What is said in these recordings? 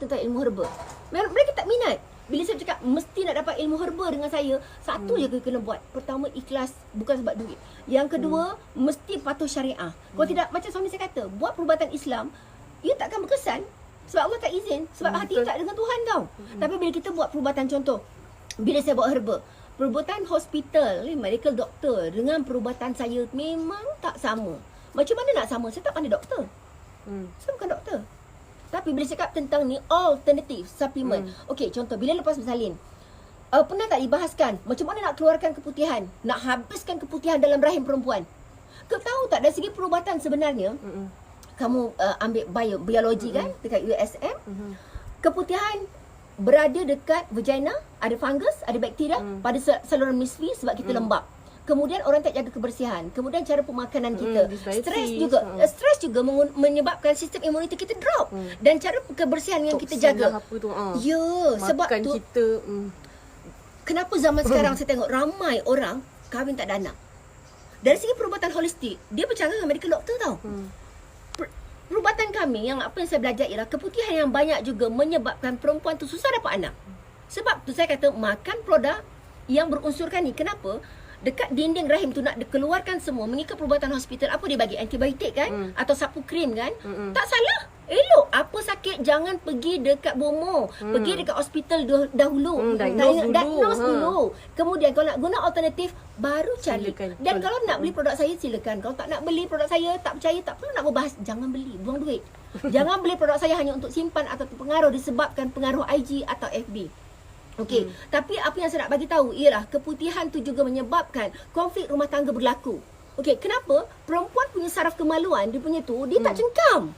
tentang ilmu herba. Mereka tak minat. Bila saya cakap mesti nak dapat ilmu herba dengan saya, satu je kena buat. Pertama, ikhlas, bukan sebab duit. Yang kedua, mesti patuh syariah. Kalau tidak, macam suami saya kata, buat perubatan Islam, ia takkan berkesan. Sebab Allah tak izin. Sebab hati tak dengan Tuhan tau. Tapi bila kita buat perubatan, contoh, bila saya buat herba, perubatan hospital, medical doctor dengan perubatan saya memang tak sama. Macam mana nak sama? Saya tak pandai doktor. Saya bukan doktor. Tapi bila cakap tentang ni alternative supplement. Okey, contoh bila lepas bersalin, pernah tak dibahaskan macam mana nak keluarkan keputihan, nak habiskan keputihan dalam rahim perempuan? Kau tahu tak dari segi perubatan sebenarnya, kamu ambil biologi kan dekat USM, keputihan berada dekat vagina, ada fungus, ada bakteria pada saluran nisfi sebab kita lembab. Kemudian orang tak jaga kebersihan. Kemudian cara pemakanan kita. Stres juga menyebabkan sistem imuniti kita drop. Dan cara kebersihan yang kita jaga. Ya, sebab tu kita, kenapa zaman sekarang saya tengok ramai orang kahwin tak ada anak. Dari segi perubatan holistik, dia bercanggah dengan medical doctor tau. Perubatan kami, yang apa yang saya belajar ialah keputihan yang banyak juga menyebabkan perempuan tu susah dapat anak. Sebab tu saya kata makan produk yang berunsurkan ni. Kenapa? Dekat dinding rahim tu nak dikeluarkan semua mengikut perubatan hospital. Apa dia bagi? Antibiotik kan? Atau sapu krim kan? Tak salah. Elok. Apa sakit jangan pergi dekat bomo. Pergi dekat hospital dahulu. Diagnose dulu. Kemudian kalau nak guna alternatif, baru cari. Dan kalau nak beli produk saya, silakan. Kalau tak nak beli produk saya, tak percaya, tak perlu nak berbahas. Jangan beli. Buang duit. Jangan beli produk saya hanya untuk simpan atau terpengaruh disebabkan pengaruh IG atau FB. Okey, tapi apa yang saya nak bagi tahu ialah keputihan tu juga menyebabkan konflik rumah tangga berlaku. Okey, kenapa? Perempuan punya saraf kemaluan, dia punya tu, dia tak cengkam.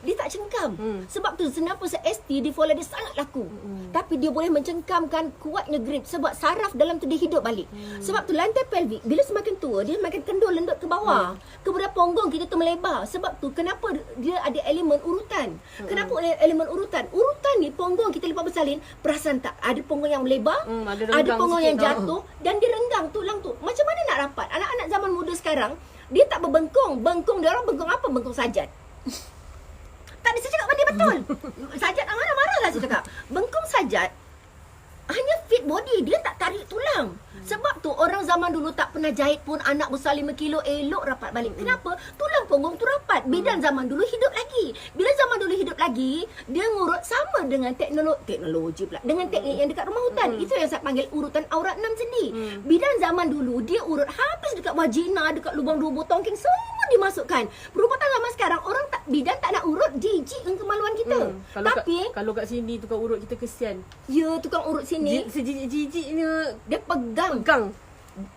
Dia tak cengkam. Sebab tu kenapa ST di Fola dia sangat laku. Tapi dia boleh mencengkamkan kuatnya grip sebab saraf dalam tu dia hidup balik. Sebab tu lantai pelvik bila semakin tua dia makin kendor lendut ke bawah. Kemudian punggung kita tu melebar. Sebab tu kenapa dia ada elemen urutan. Kenapa elemen urutan? Urutan ni punggung kita lepas bersalin, perasan tak ada punggung yang melebar, ada punggung yang jatuh dan dia renggang tulang tu. Macam mana nak rapat? Anak-anak zaman muda sekarang dia tak berbengkung. Bengkung dia orang bengkung apa? Bengkung sajat. Tak ada, saya cakap dia betul. Sajat nak marah-marah lah saya cakap. Bengkung sajat hanya fit body, dia tak tarik tulang. Sebab tu orang zaman dulu tak pernah jahit pun anak besar 5 kilo elok rapat balik. Kenapa? Tulang punggung tu rapat. Bidan zaman dulu hidup lagi. Bila zaman dulu hidup lagi, dia ngurut sama dengan teknologi pula. Dengan teknik yang dekat rumah hutan. Itu yang saya panggil urutan aurat 6 sendi. Bidan zaman dulu dia urut habis dekat vagina, dekat lubang 2 botol tongking, semua dimasukkan. Perubatan zaman sekarang orang tak, bidan tak nak urut, jijik dengan kemaluan kita. Tapi kalau kat sini tukang urut kita kesian. Ya, tukang urut sini sejijik-jijiknya dia pegang.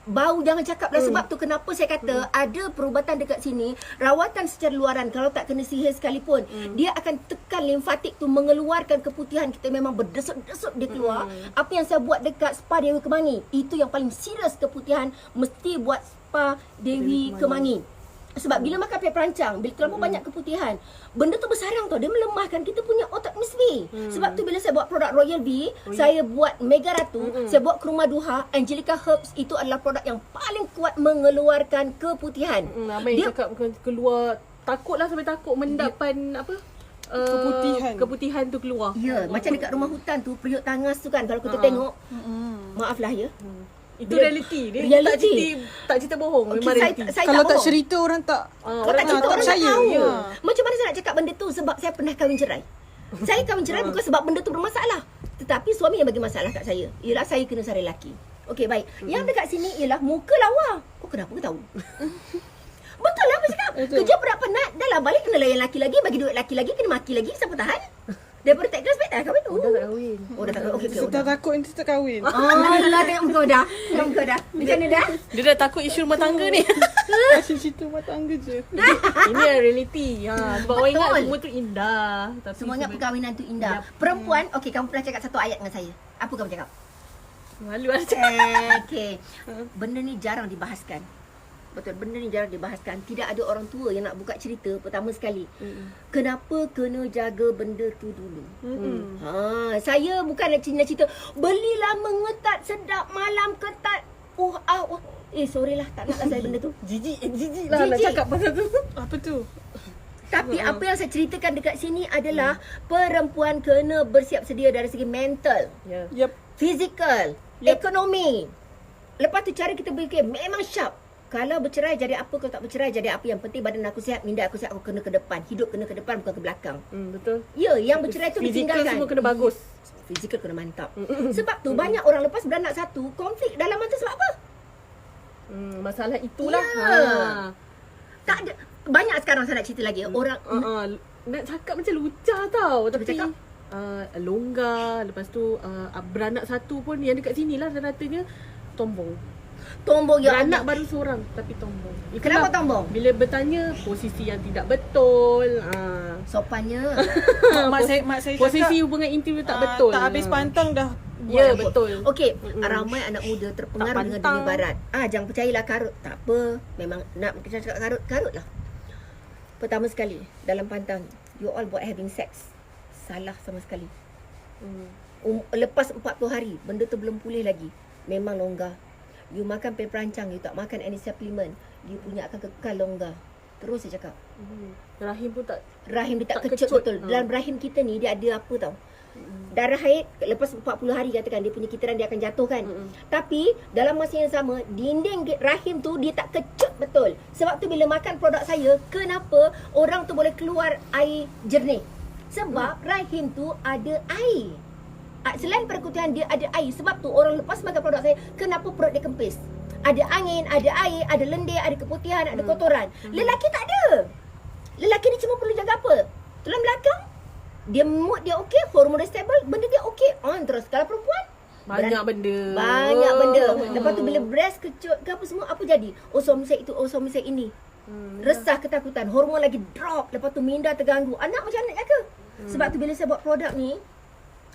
bau jangan cakap lah. Sebab tu kenapa saya kata ada perubatan dekat sini, rawatan secara luaran kalau tak kena sihir sekalipun, dia akan tekan limfatik tu, mengeluarkan keputihan kita, memang berdesut-desut dia keluar. Apa yang saya buat dekat spa Dewi Kemangi, itu yang paling serius keputihan, mesti buat spa Dewi Kemangi. Sebab bila makan pek perancang, bila terlalu banyak keputihan, benda tu bersarang tau, dia melemahkan kita punya otak nisbi. Sebab tu bila saya buat produk Royal Bee, saya buat Mega Ratu, saya buat Kurma Duha, Angelica Herbs, itu adalah produk yang paling kuat mengeluarkan keputihan. Abang yang cakap keluar, takutlah sampai takut mendapan apa? Keputihan tu keluar. Ya, macam dekat rumah hutan tu, periuk tangas tu kan, kalau kita tengok, maaflah ya. Itu realiti. Dia tak cerita bohong. Memang realiti. Saya kalau tak bohong. cerita orang tak Kalau tak cerita orang tak percaya. tahu. Ya. Macam mana saya nak cakap benda tu? Sebab saya pernah kahwin cerai. Saya kahwin cerai bukan sebab benda tu bermasalah. Tetapi suami yang bagi masalah kat saya. Ialah saya kena cari lelaki. Okey, baik. Yang dekat sini ialah muka lawa. Kau kenapa kau tahu? Betul lah apa cakap. Kerja berat penat. Dah lah balik kena layan lelaki lagi. Bagi duit lelaki lagi. Kena maki lagi. Siapa tahan? Daripada tak kelas baik tak kahwin tu. Dah tak kahwin. Oh dah tak kahwin. Okey, Kita takut nanti tak kahwin. lah tengok muka dah. Tengok muka dah. Macam mana dah? Dia dah takut isu rumah tangga ni. Kasih cerita rumah tangga je. Ini adalah realiti. Sebab orang ingat Betul. semua tu indah. Tapi Semuanya perkahwinan tu indah. Perempuan, okey, kamu pernah cakap satu ayat dengan saya. Apa kamu cakap? malu lah cakap. Okey. Benda ni jarang dibahaskan. Betul, benda ni jarang dibahaskan. Tidak ada orang tua yang nak buka cerita pertama sekali. Kenapa kena jaga benda tu dulu? Saya bukan nak cerita, belilah mengetat sedap malam ketat. Sorry lah, tak nak lah saya benda tu. Jijik lah nak Jijik. cakap pasal tu. Apa tu? Tapi apa yang saya ceritakan dekat sini adalah perempuan kena bersiap sedia dari segi mental, Ya. Yep. fizikal, ekonomi. Lepas tu cara kita berfikir memang sharp. Kalau bercerai jadi apa, kalau tak bercerai jadi apa. Yang penting badan aku sihat, minda aku sihat, aku kena ke depan. Hidup kena ke depan, bukan ke belakang. Betul. Ya, yang bercerai tu Fizikal ditinggalkan. semua kena bagus. Fizikal kena mantap. Sebab tu banyak orang lepas beranak satu, konflik dalam mata sebab apa? Masalah itulah. Ya. Tak ada. Banyak sekarang saya nak cerita lagi. Orang Nak cakap macam lucah tau. Tapi cakap? longgar. Lepas tu beranak satu pun yang dekat sini lah rata-ratanya tombong. tombong ya Beranak Allah. baru seorang tapi tombong. Kenapa tombong? Bila bertanya posisi yang tidak betul. Sopannya. mak saya Posisi cakap, hubungan intim tu tak betul. Tak habis pantang dah. Ya, betul. Okey, ramai anak muda terpengaruh Tak dengan pantang. dunia barat. Jangan percayalah karut. Tak apa. Memang nak kita cakap karut, karut lah. Pertama sekali, dalam pantang, you all buat having sex. Salah sama sekali. Lepas 40 hari, benda tu belum pulih lagi. Memang longgar. You makan pil perancang, you tak makan any supplement, you punya akan kekal longgar. Terus saya cakap. Rahim pun tak. Rahim dia tak Tak kecut kecut. betul. Dalam rahim kita ni dia ada apa tau? Darah haid lepas 40 hari katakan dia punya kitaran dia akan jatuh kan. Tapi dalam masa yang sama dinding rahim tu dia tak kecut betul. Sebab tu bila makan produk saya, kenapa orang tu boleh keluar air jernih? Sebab rahim tu ada air. Selain perkutihan dia ada air. Sebab tu orang lepas makan produk saya, kenapa perut dia kempis? Ada angin, ada air, ada lendir, ada keputihan, ada kotoran. Lelaki tak ada. Lelaki ni cuma perlu jaga apa? Tulang belakang, dia mood dia okey, hormon dia stable, benda dia okey, on terus. Kalau perempuan, Banyak benda. banyak benda. Lepas tu bila breast kecut ke apa semua, apa jadi? Oh suami saya itu, oh suami saya ini. Resah, ketakutan, hormon lagi drop. Lepas tu minda terganggu. Anak macam mana nak jaga? Sebab tu bila saya buat produk ni,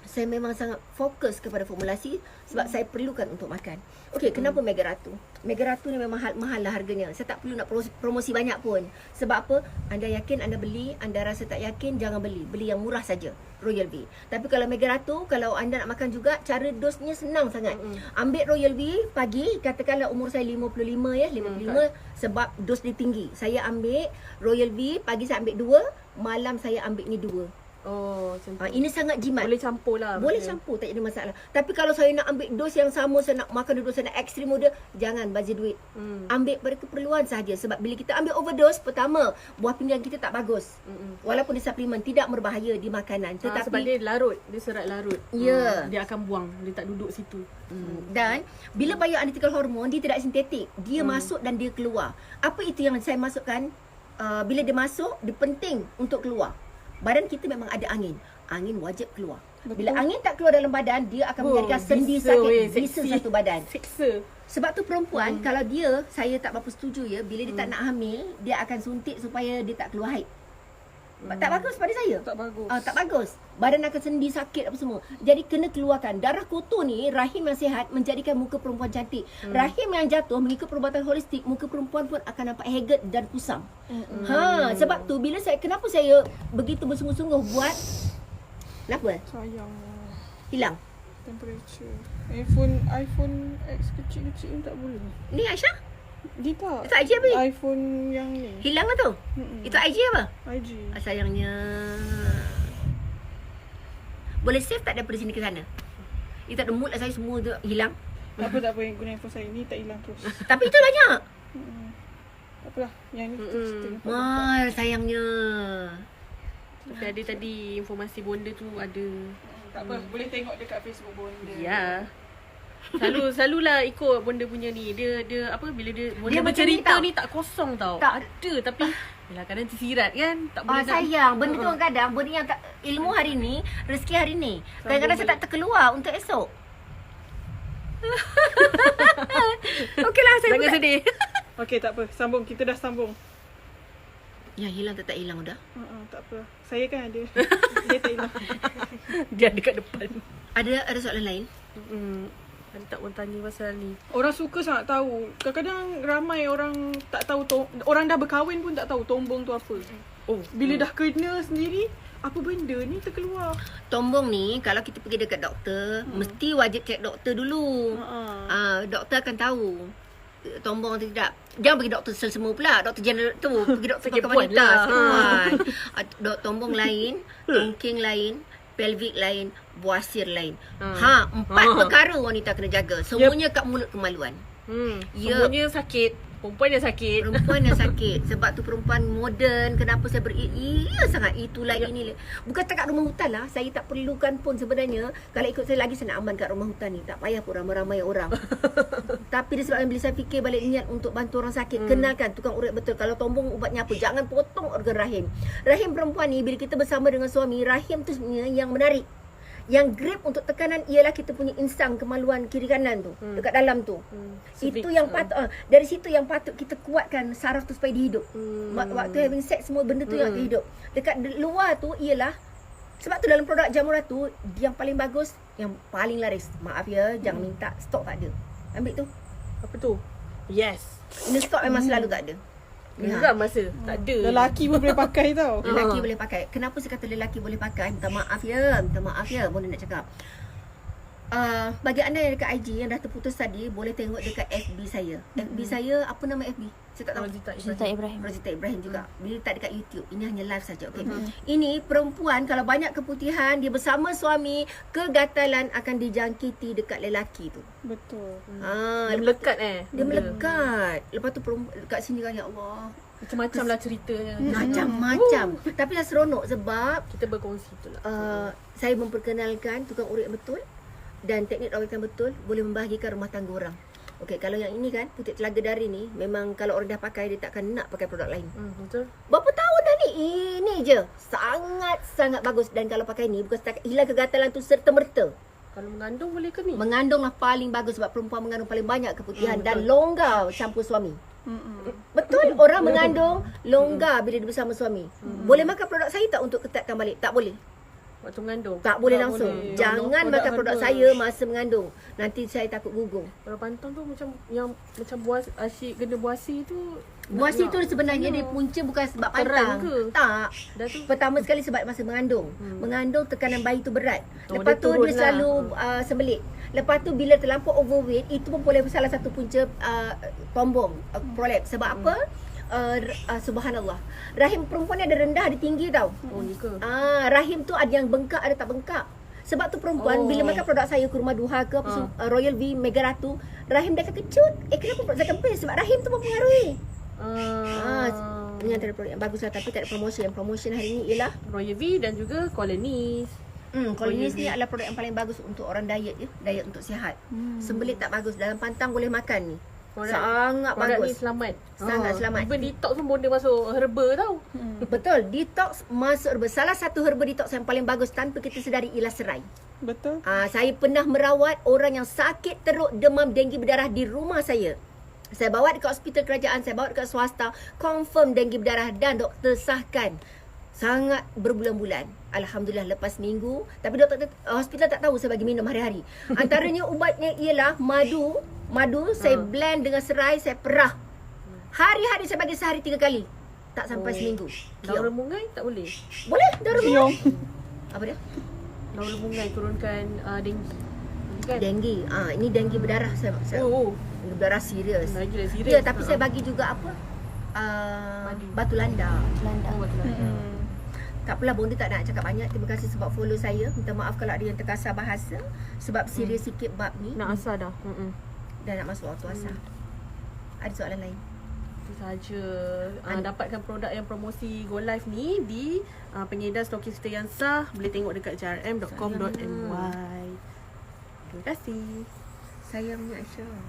saya memang sangat fokus kepada formulasi sebab saya perlukan untuk makan. Okey, kenapa Mega Ratu? Mega Ratu ni memang mahal lah harganya. Saya tak perlu nak promosi banyak pun. Sebab apa? Anda yakin anda beli, anda rasa tak yakin, jangan beli. Beli yang murah saja, Royal V. Tapi kalau Mega Ratu, kalau anda nak makan juga, cara dosnya senang sangat. Ambil Royal V pagi, katakanlah umur saya 55 ya, 55 sebab dos dia tinggi. Saya ambil Royal V, pagi saya ambil 2, malam saya ambil ni 2. Oh, macam tu. Ini sangat jimat. Boleh campur lah. Boleh maksudnya. campur, tak ada masalah. Tapi kalau saya nak ambil dos yang sama, saya nak makan dos, saya nak ekstrim muda, jangan bazir duit. Ambil pada keperluan sahaja. Sebab bila kita ambil overdose, pertama, buah pinggang kita tak bagus. Walaupun dia suplemen, tidak berbahaya di makanan. Sebab Tetapi dia larut. Dia serat larut. Ya. Dia akan buang. Dia tak duduk situ. dan bila bioidentical hormon, dia tidak sintetik. Dia masuk dan dia keluar. Apa itu yang saya masukkan? Bila dia masuk, dia penting untuk keluar. Badan kita memang ada angin. Angin wajib keluar. Bila angin tak keluar dalam badan, dia akan menjadikan sendi sakit. Bisa satu badan. Seksa. Sebab tu perempuan, kalau dia, saya tak berapa setuju ya, bila dia tak nak hamil, dia akan suntik supaya dia tak keluar haid. Tak bagus pada saya. Tak bagus. Tak bagus. Badan akan sendi sakit apa semua. Jadi kena keluarkan. Darah kotor ni, rahim yang sihat menjadikan muka perempuan cantik. Rahim yang jatuh mengikut perubatan holistik, muka perempuan pun akan nampak haggard dan kusam. Sebab tu bila kenapa saya begitu bersungguh-sungguh buat, kenapa? Sayang. Hilang. Temperature. iPhone X kecil-kecil pun tak boleh. Ni Aisyah? Dia tak. Itu IG apa ni? iPhone yang ni. Hilang lah tu? Itu IG apa? IG. Sayangnya. Boleh save tak daripada sini ke sana? Itu tak ada mood lah saya semua tu hilang. Tak apa, tak apa. Yang guna handphone saya ni tak hilang terus. Tapi itu banyak. Tak apalah. Yang ni kita cerita. Sayangnya. Tapi ada tadi informasi bonda tu ada. Tak apa. Boleh tengok dekat Facebook bonda. Ya. Selalulah ikut bonda punya ni. Dia apa bila dia bonda Dia macam bercerita ni ni tak kosong tau. Tak. Ada tapi yalah kadang tersirat kan. Tak boleh nak. Sayang. Benda tu kadang benda yang tak, ilmu hari ni, rezeki hari ni. Kadang-kadang saya tak terkeluar untuk esok. Okeylah, saya Jangan buka. sedih. Okey, tak apa. Sambung. Kita dah sambung. Yang hilang tak hilang dah. Tak apa. Saya kan ada. Dia tak hilang. Dia dekat depan. Ada soalan lain? Ada tak orang tanya pasal ni? Orang suka sangat tahu. Kadang-kadang ramai orang tak tahu. Orang dah berkahwin pun tak tahu tombong tu apa. Oh, Bila dah kena sendiri, apa benda ni terkeluar. Tombong ni kalau kita pergi dekat doktor, mesti wajib cek doktor dulu. Doktor akan tahu. tombong atau tidak. Jangan pergi doktor sel semua pula. Doktor general tu. Pergi doktor Sakit pakai puan wanita. lah. Sakit puan. Tombong lain, tungking lain, pelvik lain, buasir lain. Empat perkara wanita kena jaga. Semuanya kat mulut kemaluan. Ya. Semuanya sakit. Perempuan yang sakit. Perempuan yang sakit. Sebab tu perempuan moden. Kenapa saya iya sangat itulah ini. Bukan setakat rumah hutan lah. Saya tak perlukan pun sebenarnya. Kalau ikut saya lagi, saya nak aman kat rumah hutan ni. Tak payah pun ramai-ramai orang. Tapi disebabkan bila saya fikir balik niat untuk bantu orang sakit, kenalkan tukang urut betul. Kalau tombong ubatnya apa, jangan potong organ rahim. Rahim perempuan ni bila kita bersama dengan suami, rahim tu sebenarnya yang menarik. Yang grip untuk tekanan ialah kita punya insang kemaluan kiri kanan tu, dekat dalam tu. Itu yang patut dari situ yang patut kita kuatkan saraf tu supaya dia hidup. Waktu having sex semua benda tu yang hidup. Dekat luar tu ialah, sebab tu dalam produk Jamura tu yang paling bagus, yang paling laris. Maaf ya, jangan minta stok tak ada. Ambil tu. Apa tu? Yes. Ini stok memang selalu tak ada. Geram masa tak ada. Lelaki pun boleh pakai tau. Lelaki boleh pakai. Kenapa saya kata lelaki boleh pakai? Minta maaf ya. Boleh nak cakap. Bagi anda yang dekat IG yang dah terputus tadi, boleh tengok dekat FB saya. FB saya, apa nama FB? Saya tak tahu. Rozita Ibrahim. Rozita Ibrahim juga. Bila tak dekat YouTube. Ini hanya live saja. Okay. Ini perempuan kalau banyak keputihan, dia bersama suami, kegatalan akan dijangkiti dekat lelaki tu. Betul. Dia melekat Dia melekat. Lepas tu dekat sini kan, ya Allah. Macam-macam lah ceritanya. Macam-macam. Tapi dah seronok sebab Kita berkongsi tu lah. saya memperkenalkan tukang urut betul dan teknik rawatan betul boleh membahagikan rumah tangga orang. Okey, kalau yang ini kan, putih telaga dari ni, memang kalau orang dah pakai, dia takkan nak pakai produk lain. Betul. Berapa tahun dah ni? Ini je. Sangat-sangat bagus. Dan kalau pakai ni, bukan setakat hilang kegatalan tu serta-merta. Kalau mengandung boleh ke ni? Mengandung lah paling bagus sebab perempuan mengandung paling banyak keputihan dan longgar campur suami. Betul, orang mengandung longgar bila dia bersama suami. Boleh makan produk saya tak untuk ketatkan balik? Tak boleh. Waktu mengandung? Tak boleh langsung. Jangan makan produk saya masa mengandung. Nanti saya takut gugur. Kalau pantang tu macam buas asyik kena buasi tu. Buasi tu sebenarnya dia punca bukan sebab Terang pantang. ke? Tak. Dah tu. Pertama sekali sebab masa mengandung. Mengandung tekanan bayi tu berat. Oh, Lepas dia tu turun dia lah. selalu sembelit. Lepas tu bila terlampau overweight, itu pun boleh salah satu punca tombong, prolapse. Sebab apa? Subhanallah. Rahim perempuan ni ada rendah, ada tinggi tau. Oh, ni ke? Rahim tu ada yang bengkak, ada tak bengkak. Sebab tu perempuan bila makan produk saya, Kurma Duha ke apa Royal V, Mega Ratu, rahim dia akan kecut. Kenapa produk saya kempis? Sebab rahim tu mempengaruhi. Ini antara produk yang bagus lah. Tapi tak ada promotion. Yang promotion hari ni ialah Royal V dan juga Colonies. Colonies ni adalah produk yang paling bagus untuk orang diet je. Diet untuk sihat. Sembelit tak bagus. Dalam pantang boleh makan ni. Sangat Produk bagus. ni selamat. Sangat selamat. Even detox pun boleh masuk herba tau. Betul. Detox masuk herba. Salah satu herba detox yang paling bagus tanpa kita sedari ialah serai. Betul. Saya pernah merawat orang yang sakit teruk demam denggi berdarah di rumah saya. Saya bawa dekat hospital kerajaan, saya bawa dekat swasta, confirm denggi berdarah dan doktor sahkan. Sangat berbulan-bulan. Alhamdulillah lepas minggu. Tapi doktor hospital tak tahu saya bagi minum hari-hari. Antaranya ubatnya ialah madu. Madu saya blend dengan serai, saya perah. Hari-hari saya bagi sehari 3 kali. Tak sampai seminggu. Daun remungai tak boleh? Boleh? Daun remungai. Apa dia? Daun remungai turunkan denggi. Kan? Denggi. Ini denggi berdarah saya. Denggi berdarah serius. Lagi lah serius. Ya, tapi saya bagi juga apa? Batu landa. Tak apalah, Bonda tak nak cakap banyak. Terima kasih sebab follow saya. Minta maaf kalau ada yang terkasar bahasa. Sebab serius sikit bab ni. Nak asal dah. Dah nak masuk waktu asal. Ada soalan lain? Itu saja. Dapatkan produk yang promosi Go Live ni di pengedar stokis kita yang sah. Boleh tengok dekat jrm.com.my. Terima kasih. Sayangnya Aisyah.